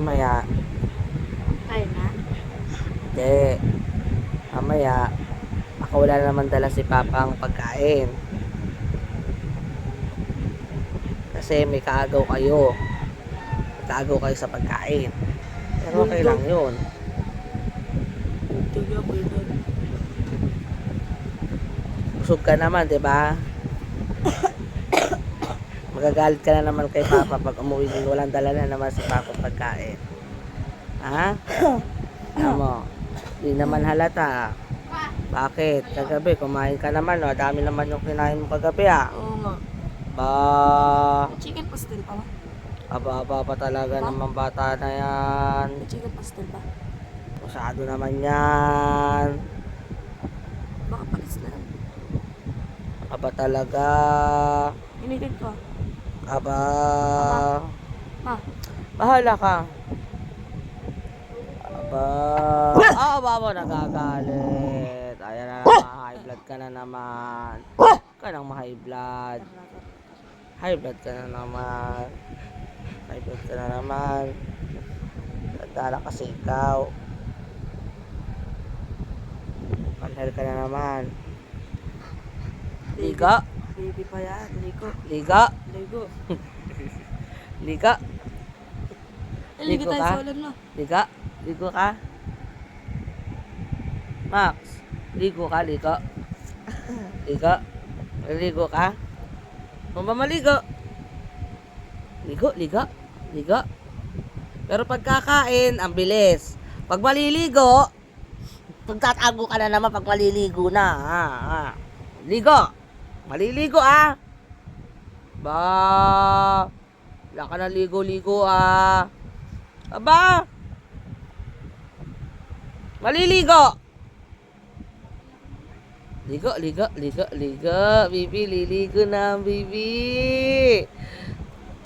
Mamaya. Kaya na. Hindi. Mamaya. Baka wala naman dala si Papang pagkain. Kasi may kaagaw kayo. May kaagaw kayo sa pagkain. Pero okay lang yun. Busog ka naman, di ba? Magagalit ka na naman kay Papa pag umuwi din walang dala na naman si Papa pagkain. Ha? Alam mo, di naman halata. Bakit? Kagabi, kumain ka naman, no? Dami naman yung kinain mo kagabi, ah. Oo nga. Ba, May chicken pastel pa ba? aba pa talaga naman bata na yan. May chicken pastel pa? Masyado naman yan. Baka palis na. Aba talaga. Inigid ko. Aba. Ma. Bahala ka. Aba. Aba mo nagagalit. Ayan na naman. High blood ka na naman. Ka nang ma-high blood. High blood ka na naman. High blood ka na naman. Tanda kasi ikaw. Manhel ka na naman. Liga. Baby pa yan. Ligo. Liga. Ligo. Liga. Ligo tayo ka? sa ulan mo. Liga. Ligo ka. Max. Ligo ka. Ligo. Ligo. Ligo ka. Kung ba maligo? Ligo. Ligo. Ligo. Pero pagkakain, ang bilis. Pag maliligo, magtatago ka na naman pag maliligo na. Ligo. Maliligo, ah. Ba. Wala ka na ligo-ligo, ah. Aba. Maliligo. Ligo, ligo, ligo, ligo. Bibi, liligo na, bibi.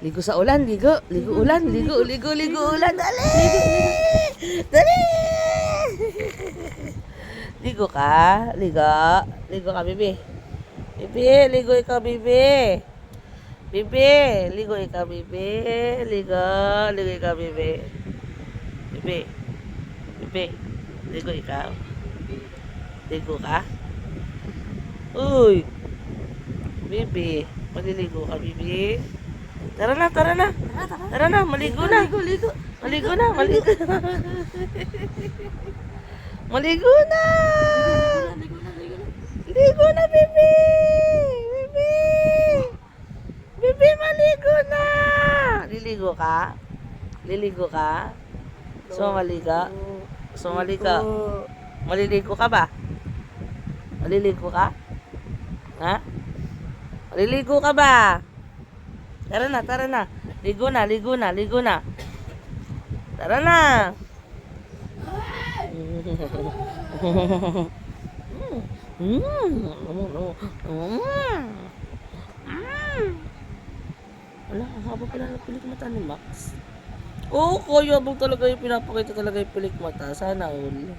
Ligo sa ulan, ligo. Ligo ulan, ligo, ligo, ligo ulan. Dali! Dali! Ligo ka? Ligo. Ligo ka, bibi. Bibi, ligo ikaw, bibi. Bibi, ligo ikaw, bibi. Ligo, ligo ikaw, bibi. Bibi. Bibi, ligo ikaw. Ligo ka? Uy. Bibi, maliligo ka, bibi. Tara na, tara na. Tara na, maligo na. Ligo, ligo. Maligo na, maligo na. Maligo na. Ligo na, ligo na. Ligo na, bibi. Bibi. Bibi, maligo na. Liligo ka? Liligo ka? Sumaliga? Sumaliga? Maliligo ka ba? Maliligo ka? Ha? Maliligo ka ba? Tara na, tara na. Ligo na, ligo na, ligo na. Tara na. Wala, ang haba pala ng pilik mata ni Max. Oo, kaya bang talaga yung pinapakita talaga yung pilik mata. Sana all.